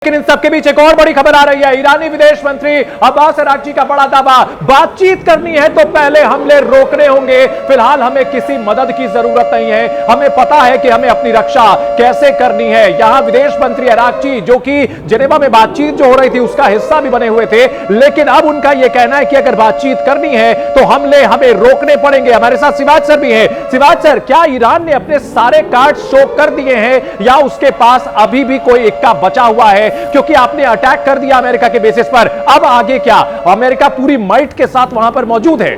लेकिन इन सबके बीच एक और बड़ी खबर आ रही है। ईरानी विदेश मंत्री अब्बास अरागची का बड़ा दावा, बातचीत करनी है तो पहले हमले रोकने होंगे। फिलहाल हमें किसी मदद की जरूरत नहीं है, हमें पता है कि हमें अपनी रक्षा कैसे करनी है। यहां विदेश मंत्री अरागची, जो कि जेनेवा में बातचीत जो हो रही थी उसका हिस्सा भी बने हुए थे, लेकिन अब उनका यह कहना है कि अगर बातचीत करनी है तो हमले हमें रोकने पड़ेंगे। हमारे साथ शिवाज सर भी है। शिवाज सर, क्या ईरान ने अपने सारे कार्ड शो कर दिए हैं या उसके पास अभी भी कोई इक्का बचा हुआ है? क्योंकि आपने अटैक कर दिया अमेरिका के बेसिस पर, अब आगे क्या? अमेरिका पूरी माइट के साथ वहां पर मौजूद है।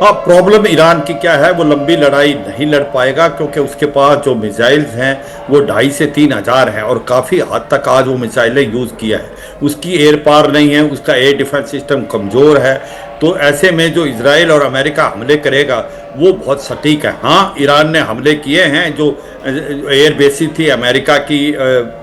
प्रॉब्लम ईरान की क्या है, वो लंबी लड़ाई नहीं लड़ पाएगा क्योंकि उसके पास जो मिसाइल्स हैं वो 2,500 से 3,000 हैं और काफ़ी हद तक आज वो मिसाइलें यूज़ किया है। उसकी एयर पावर नहीं है, उसका एयर डिफेंस सिस्टम कमज़ोर है। तो ऐसे में जो इजराइल और अमेरिका हमले करेगा वो बहुत सटीक है। हाँ, ईरान ने हमले किए हैं जो एयर बेसिस थी अमेरिका की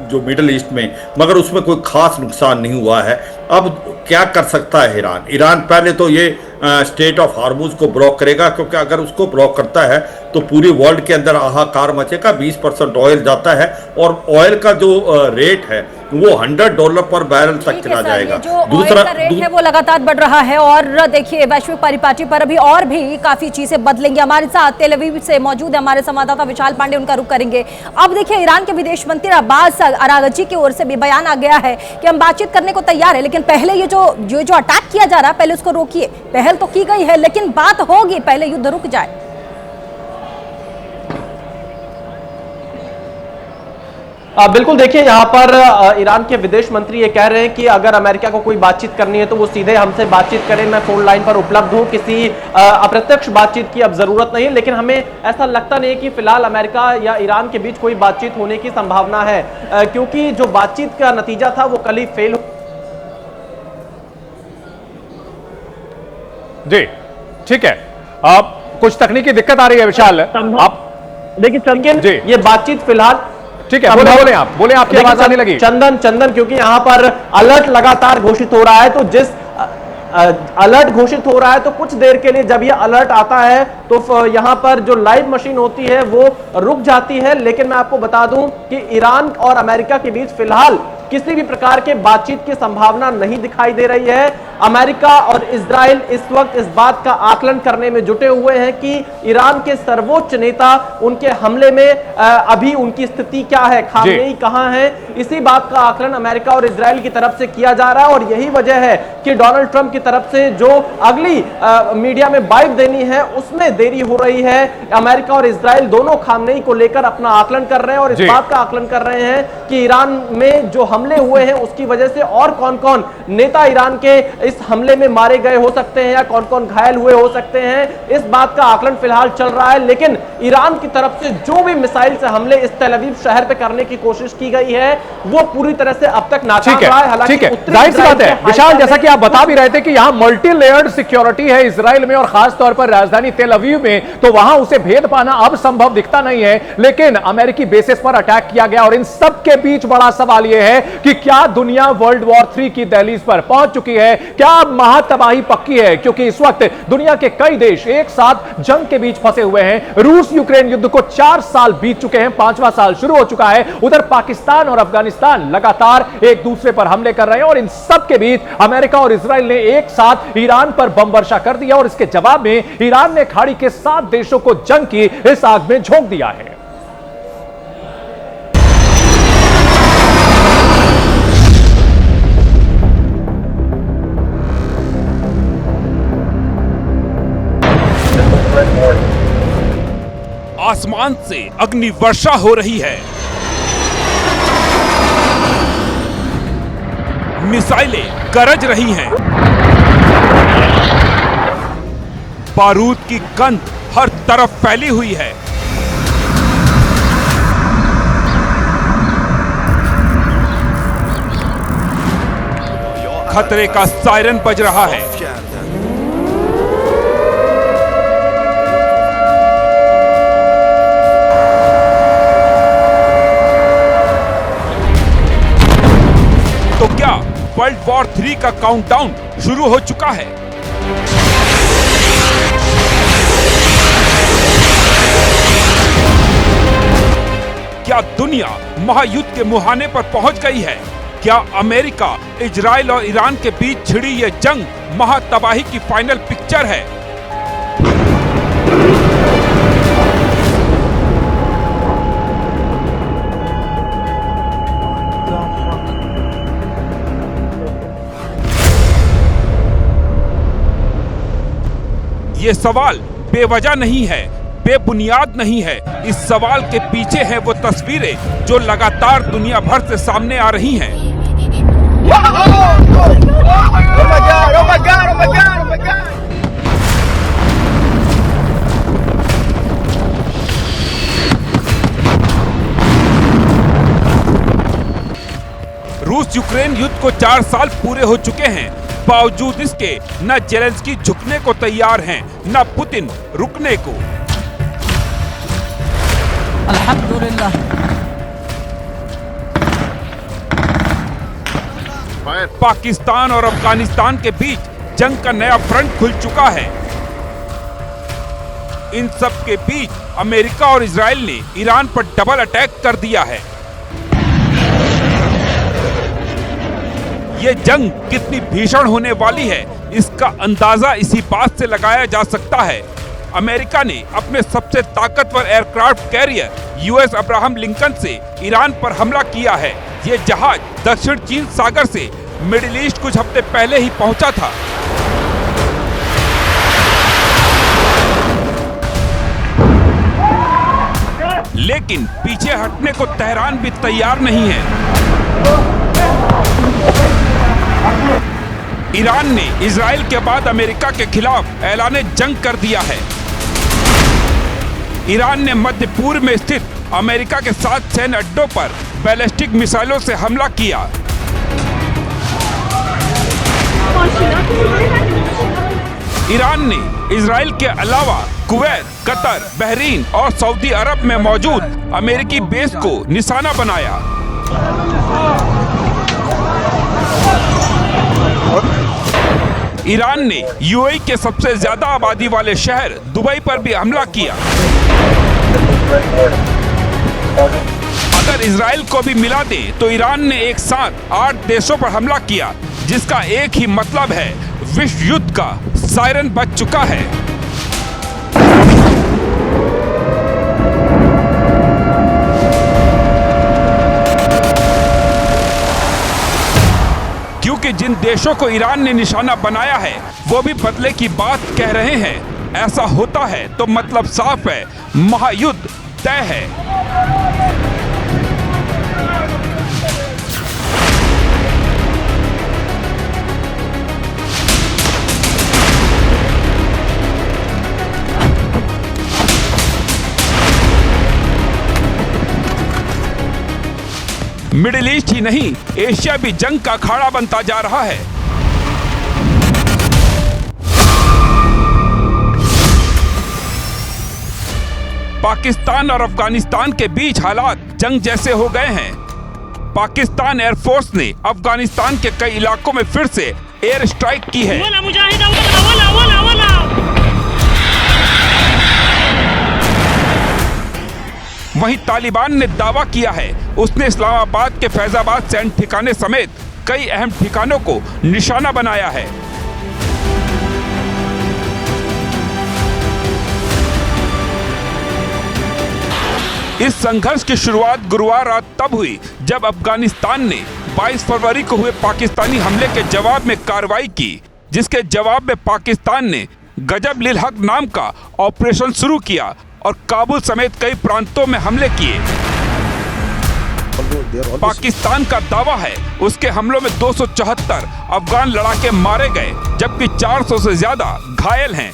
जो मिडल ईस्ट में, मगर उसमें कोई ख़ास नुकसान नहीं हुआ है। अब क्या कर सकता है ईरान? ईरान पहले तो ये स्टेट ऑफ हार्मुज को ब्लॉक करेगा, क्योंकि अगर उसको ब्लॉक करता है तो पूरी वर्ल्ड के अंदर हाहाकार मचेगा। 20% ऑयल जाता है और ऑयल का जो रेट है वो $100 पर बैरल तक चला जाएगा। दूसरा रेट है वो लगातार बढ़ रहा है और देखिए वैश्विक परिपाटी पर अभी और भी काफी चीजें बदलेंगी। हमारे साथ तेल अवीव से मौजूद है हमारे संवाददाता विशाल पांडे, उनका रुख करेंगे। अब देखिए ईरान के विदेश मंत्री अब्बास अरागची की ओर से भी बयान आ गया है कि हम बातचीत करने को तैयार है, लेकिन पहले ये जो अटैक किया जा रहा है पहले उसको रोकिए। पहल तो की गई है लेकिन बात होगी, पहले युद्ध रुक जाए। बिल्कुल, देखिए यहाँ पर ईरान के विदेश मंत्री ये कह रहे हैं कि अगर अमेरिका को कोई बातचीत करनी है तो वो सीधे हमसे बातचीत करें, मैं फोन लाइन पर उपलब्ध हूँ, किसी अप्रत्यक्ष बातचीत की अब जरूरत नहीं है। लेकिन हमें ऐसा लगता नहीं है कि फिलहाल अमेरिका या ईरान के बीच कोई बातचीत होने की संभावना है, क्योंकि जो बातचीत का नतीजा था वो कल ही फेल जी। ठीक है, अब कुछ तकनीकी दिक्कत आ रही है विशाल, आप देखिए ये बातचीत फिलहाल ठीक है, बोले आपकी आवाज आने लगी। चंदन, क्योंकि यहां पर अलर्ट लगातार घोषित हो रहा है, तो जिस अलर्ट घोषित हो रहा है तो कुछ देर के लिए जब ये अलर्ट आता है तो यहां पर जो लाइव मशीन होती है वो रुक जाती है। लेकिन मैं आपको बता दूं कि ईरान और अमेरिका के बीच फिलहाल किसी भी प्रकार के बातचीत की संभावना नहीं दिखाई दे रही है। अमेरिका और इजराइल इस वक्त इस बात का आकलन करने में जुटे हुए हैं कि ईरान के सर्वोच्च नेता उनके हमले में अभी उनकी स्थिति क्या है, खामनेई कहां है, इसी बात का आकलन अमेरिका और इजराइल की तरफ से किया जा रहा है। और यही वजह है कि डोनाल्ड ट्रंप की तरफ से जो अगली मीडिया में बाइट देनी है उसमें देरी हो रही है। अमेरिका और इजराइल दोनों खामनेई को लेकर अपना आकलन कर रहे हैं और इस बात का आकलन कर रहे हैं कि ईरान में जो हमले हुए हैं उसकी वजह से और कौन कौन नेता ईरान के इस हमले में मारे गए हो सकते हैं या कौन कौन घायल हुए हो सकते हैं, इस बात का आकलन फिलहाल चल रहा है। लेकिन ईरान की तरफ से जो भी मिसाइल से हमले इस तेल अवीव शहर पे करने की कोशिश की गई है वो पूरी तरह से अब तक नाकाम रहा है। हालांकि जाहिर सी बात है विशाल, जैसा कि आप बता भी रहे थे कि यहां मल्टी लेयर्ड सिक्योरिटी है इजराइल में और खास तौर पर राजधानी तेल अवीव में, तो वहां उसे भेद पाना अब संभव दिखता नहीं है। लेकिन अमेरिकी बेसिस पर अटैक किया गया और इन सब के बीच बड़ा सवाल यह है कि क्या दुनिया वर्ल्ड वॉर 3 की दहलीज पर पहुंच चुकी है? क्या महातबाही पक्की है? क्योंकि इस वक्त दुनिया के कई देश एक साथ जंग के बीच फंसे हुए हैं। रूस यूक्रेन युद्ध को 4 साल बीत चुके हैं, 5वां साल शुरू हो चुका है। उधर पाकिस्तान और अफगानिस्तान लगातार एक दूसरे पर हमले कर रहे हैं और इन सब के बीच अमेरिका और इजराइल ने एक साथ ईरान पर बम वर्षा कर दिया और इसके जवाब में ईरान ने खाड़ी के 7 देशों को जंग की इस आग में झोंक दिया है। आसमान से अग्नि वर्षा हो रही है, मिसाइलें गरज रही हैं, बारूद की गंध हर तरफ फैली हुई है। खतरे का सायरन बज रहा है। तो क्या वर्ल्ड वॉर 3 का काउंटडाउन शुरू हो चुका है? क्या दुनिया महायुद्ध के मुहाने पर पहुंच गई है? क्या अमेरिका, इजराइल और ईरान के बीच छिड़ी ये जंग महातबाही की फाइनल पिक्चर है? ये सवाल बेवजह नहीं है, बेबुनियाद नहीं है। इस सवाल के पीछे है वो तस्वीरें जो लगातार दुनिया भर से सामने आ रही हैं। रूस यूक्रेन युद्ध को 4 साल पूरे हो चुके हैं। बावजूद इसके न जेलेंस्की झुकने को तैयार हैं, न पुतिन रुकने को। अल्हम्दुलिल्लाह। पाकिस्तान और अफगानिस्तान के बीच जंग का नया फ्रंट खुल चुका है। इन सब के बीच अमेरिका और इजराइल ने ईरान पर डबल अटैक कर दिया है। ये जंग कितनी भीषण होने वाली है, इसका अंदाजा इसी बात से लगाया जा सकता है। अमेरिका ने अपने सबसे ताकतवर aircraft carrier US Abraham Lincoln से ईरान पर हमला किया है। ये जहाज दक्षिण चीन सागर से मिडिल ईस्ट कुछ हफ्ते पहले ही पहुंचा था। लेकिन पीछे हटने को तेहरान भी तैयार नहीं है। ईरान ने इजराइल के बाद अमेरिका के खिलाफ ऐलान जंग कर दिया है। ईरान ने मध्य पूर्व में स्थित अमेरिका के 7 सैन्य अड्डों पर बैलिस्टिक मिसाइलों से हमला किया। ईरान ने इजराइल के अलावा कुवैत, कतर, बहरीन और सऊदी अरब में मौजूद अमेरिकी बेस को निशाना बनाया। ईरान ने यूएई के सबसे ज्यादा आबादी वाले शहर दुबई पर भी हमला किया। अगर इजराइल को भी मिला दे तो ईरान ने एक साथ 8 देशों पर हमला किया, जिसका एक ही मतलब है विश्व युद्ध का सायरन बज चुका है। क्योंकि जिन देशों को ईरान ने निशाना बनाया है वो भी बदले की बात कह रहे हैं। ऐसा होता है तो मतलब साफ है, महायुद्ध तय है। मिडिल ईस्ट ही नहीं, एशिया भी जंग का अखाड़ा बनता जा रहा है। पाकिस्तान और अफगानिस्तान के बीच हालात जंग जैसे हो गए हैं। पाकिस्तान एयरफोर्स ने अफगानिस्तान के कई इलाकों में फिर से एयर स्ट्राइक की है। वहीं तालिबान ने दावा किया है उसने इस्लामाबाद के फैजाबाद सैन्य ठिकाने समेत कई अहम ठिकानों को निशाना बनाया है। इस संघर्ष की शुरुआत गुरुवार रात तब हुई जब अफगानिस्तान ने 22 फरवरी को हुए पाकिस्तानी हमले के जवाब में कार्रवाई की, जिसके जवाब में पाकिस्तान ने गजब लिल हक नाम का ऑपरेशन शुरू किया और काबुल समेत कई प्रांतों में हमले किए। पाकिस्तान का दावा है उसके हमलों में 274 अफगान लड़ाके मारे गए, जबकि 400 से ज्यादा घायल हैं।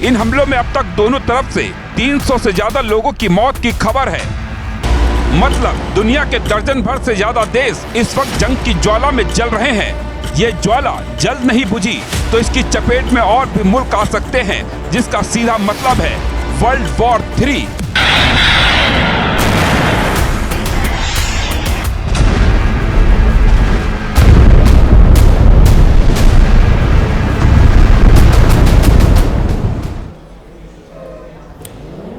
इन हमलों में अब तक दोनों तरफ से 300 से ज्यादा लोगों की मौत की खबर है। मतलब दुनिया के दर्जन भर से ज्यादा देश इस वक्त जंग की ज्वाला में जल रहे हैं। ये ज्वाला जल्द नहीं बुझी तो इसकी चपेट में और भी मुल्क आ सकते हैं, जिसका सीधा मतलब है वर्ल्ड वॉर 3।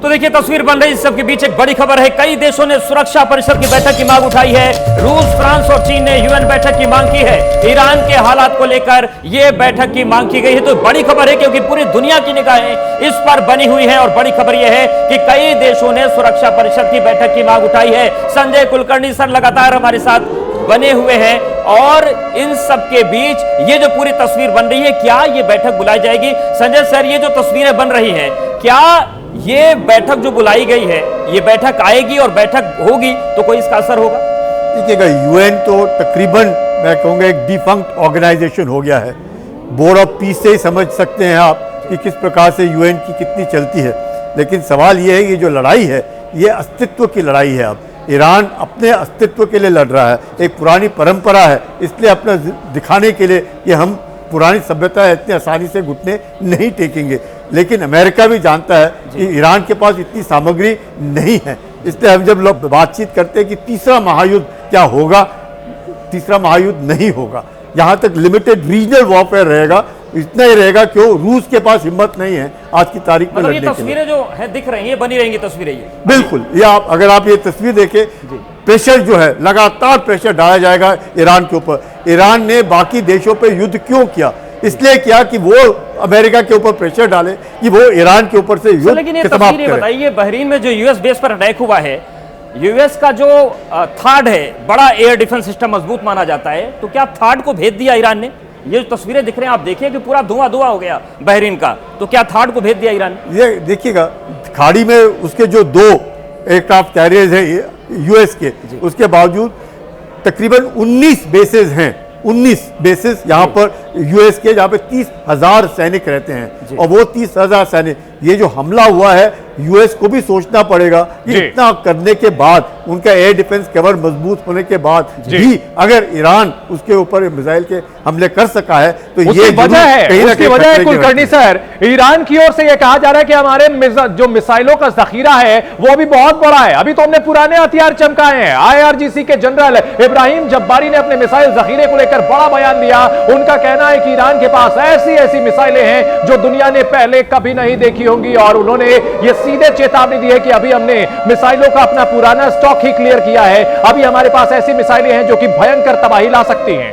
तो देखिए तस्वीर बन रही है, इस सबके बीच एक बड़ी खबर है। कई देशों ने सुरक्षा परिषद की बैठक की मांग उठाई है। रूस, फ्रांस और चीन ने यूएन बैठक की मांग की है। ईरान के हालात को लेकर यह बैठक की मांग की गई है। तो बड़ी खबर है क्योंकि पूरी दुनिया की निगाहें इस पर बनी हुई है। और बड़ी खबर यह है कि कई देशों ने सुरक्षा परिषद की बैठक की मांग उठाई है। संजय कुलकर्णी सर लगातार हमारे साथ बने हुए हैं और इन सब के बीच ये जो पूरी तस्वीर बन रही है, क्या ये बैठक बुलाई जाएगी? संजय सर, ये जो तस्वीरें बन रही हैं, क्या ये बैठक जो बुलाई गई है, ये बैठक आएगी और बैठक होगी तो कोई इसका असर होगा? देखिएगा, यूएन तो तकरीबन मैं कहूँगा एक डिफंक्ट ऑर्गेनाइजेशन हो गया है। बोर्ड ऑफ पीस से ही समझ सकते हैं आप कि किस प्रकार से यूएन की कितनी चलती है। लेकिन सवाल ये है कि जो लड़ाई है ये अस्तित्व की लड़ाई है। अब ईरान अपने अस्तित्व के लिए लड़ रहा है, एक पुरानी परंपरा है, इसलिए अपना दिखाने के लिए कि हम पुरानी सभ्यता है इतनी आसानी से घुटने नहीं टेकेंगे। लेकिन अमेरिका भी जानता है कि ईरान के पास इतनी सामग्री नहीं है। इसलिए हम जब लोग बातचीत करते हैं कि तीसरा महायुद्ध क्या होगा, तीसरा महायुद्ध नहीं होगा। यहाँ तक लिमिटेड रीजनल वॉरफेयर रहेगा, इतना ही रहेगा। क्यों? रूस के पास हिम्मत नहीं है आज की तारीख में लड़ने के लिए। तस्वीरें जो है दिख रही हैं, बनी रहेंगी तस्वीरें ये। बिल्कुल, ये आप अगर आप ये तस्वीर देखें, प्रेशर जो है लगातार प्रेशर डाला जाएगा ईरान के ऊपर। ईरान ने बाकी देशों पे युद्ध क्यों किया? इसलिए किया कि वो अमेरिका के ऊपर प्रेशर डाले कि वो ईरान के ऊपर से युद्ध लेकिन ये समाप्त तस्वीरें करे। बताइए, बहरीन में जो यूएस बेस पर अटैक हुआ है, यूएस का जो थार्ड है, बड़ा एयर डिफेंस सिस्टम मजबूत माना जाता है, तो क्या थार्ड को भेज दिया ईरान ने? ये जो तस्वीरें दिख रहे हैं आप देखिए कि पूरा धुआं धुआं हो गया बहरीन का, तो क्या थार्ड को भेज दिया ईरान? ये देखिएगा, खाड़ी में उसके जो 2 एयरक्राफ्ट कैरियर्स हैं यूएस के, उसके बावजूद तकरीबन 19 बेसेस हैं, 19 बेसेस यहाँ पर यूएस के, जहाँ पे 30,000 सैनिक रहते हैं। और वो 30,000 सैनिक, ये जो हमला हुआ है, यूएस को भी सोचना पड़ेगा कि इतना करने के बाद, उनका एयर डिफेंस कवर मजबूत होने के बाद भी अगर ईरान उसके ऊपर मिसाइल के हमले कर सका है तो ये वजह है, उसकी वजह है कुलकर्णी सर, ईरान की ओर से ये कहा जा रहा है कि हमारे जो मिसाइलों का जखीरा है वो अभी बहुत बड़ा है। अभी तो हमने पुराने हथियार चमकाए हैं। आईआरजीसी के जनरल इब्राहिम जब्बारी ने अपने मिसाइल जखीरे को लेकर बड़ा बयान दिया। उनका कहना है कि ईरान के पास ऐसी ऐसी मिसाइलें हैं जो दुनिया ने पहले कभी नहीं देखी होंगी। और उन्होंने ये सीधे चेतावनी दी है कि अभी हमने मिसाइलों का अपना पुराना स्टॉक ही क्लियर किया है। अभी हमारे पास ऐसी मिसाइलें हैं जो कि भयंकर तबाही ला सकती हैं।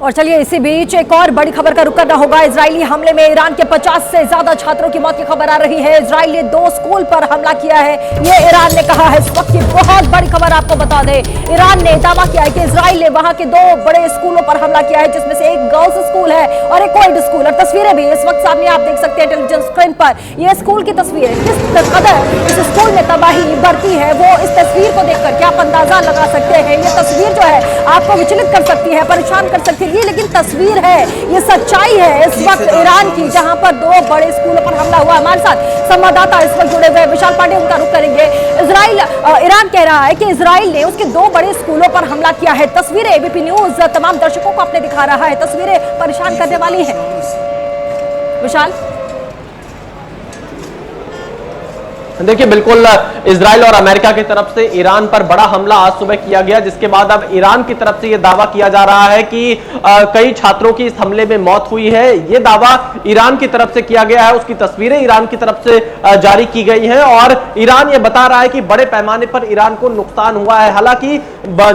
और चलिए इसी बीच एक और बड़ी खबर का रुख करना होगा। इजरायली हमले में ईरान के 50 से ज्यादा छात्रों की मौत की खबर आ रही है। इजराइल ने 2 स्कूल पर हमला किया है, ये ईरान ने कहा है। इस वक्त की बहुत बड़ी खबर आपको बता दें, ईरान ने दावा किया है कि इजराइल ने वहां के 2 बड़े स्कूलों पर हमला किया है, जिसमें से एक गर्ल्स स्कूल है और एक कोएड स्कूल। और तस्वीरें भी इस वक्त सामने आप देख सकते हैं टेलीविजन स्क्रीन पर। यह स्कूल की तस्वीर है, किस कदर इस स्कूल में तबाही बढ़ती है वो इस तस्वीर को देखकर क्या आप अंदाजा लगा सकते हैं। ये तस्वीर जो है आपको विचलित कर सकती है, परेशान कर सकती है, लेकिन तस्वीर है, ये सच्चाई है इस वक्त ईरान की, जहां पर 2 बड़े स्कूलों पर हमला हुआ। हमारे साथ संवाददाता इस वक्त जुड़े हुए विशाल पांडे, उनका रुख करेंगे। ईरान कह रहा है कि इजराइल ने उसके 2 बड़े स्कूलों पर हमला किया है। तस्वीरें एबीपी न्यूज तमाम दर्शकों को अपने दिखा रहा है, तस्वीरें परेशान करने वाली हैं। विशाल, देखिए बिल्कुल इजराइल और अमेरिका की तरफ से ईरान पर बड़ा हमला आज सुबह किया गया, जिसके बाद अब ईरान की तरफ से यह दावा किया जा रहा है कि कई छात्रों की इस हमले में मौत हुई है। यह दावा ईरान की तरफ से किया गया है, उसकी तस्वीरें ईरान की तरफ से जारी की गई हैं और ईरान यह बता रहा है कि बड़े पैमाने पर ईरान को नुकसान हुआ है। हालांकि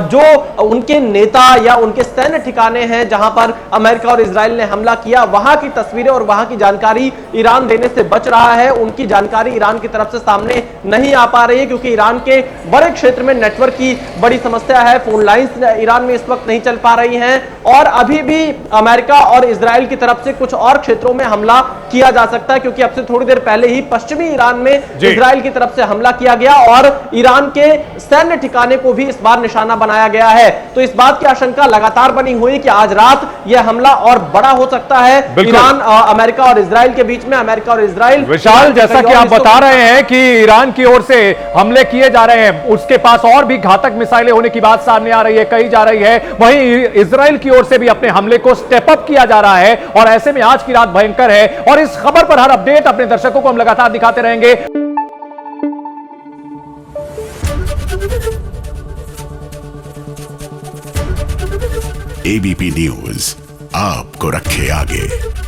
जो उनके नेता या उनके सैन्य ठिकाने हैं जहां पर अमेरिका और इजराइल ने हमला किया, वहां की तस्वीरें और वहां की जानकारी ईरान देने से बच रहा है। उनकी जानकारी ईरान की तरफ से सामने नहीं आ पा रही है क्योंकि ईरान के बड़े क्षेत्र में नेटवर्क की बड़ी समस्या है। फोन लाइंस ईरान में इस वक्त नहीं चल पा रही हैं और अभी भी अमेरिका और इजराइल की तरफ से कुछ और क्षेत्रों में हमला किया जा सकता है, क्योंकि अब से थोड़ी देर पहले ही पश्चिमी ईरान में इजराइल की तरफ से हमला किया गया और ईरान के सैन्य ठिकाने को भी इस बार निशाना बनाया गया है। तो इस बात की आशंका लगातार बनी हुई कि आज रात यह हमला और बड़ा हो सकता है ईरान, अमेरिका और इजराइल के बीच में। अमेरिका और इजराइल, विशाल, जैसा कि आप बता रहे हैं कि ईरान की ओर से हमले किए जा रहे हैं, उसके पास और भी घातक मिसाइलें होने की बात सामने आ रही है, कही जा रही है। वहीं इजराइल की ओर से भी अपने हमले को स्टेप अप किया जा रहा है और ऐसे में आज की रात भयंकर है और इस खबर पर हर अपडेट अपने दर्शकों को हम लगातार दिखाते रहेंगे। एबीपी न्यूज आपको रखे आगे।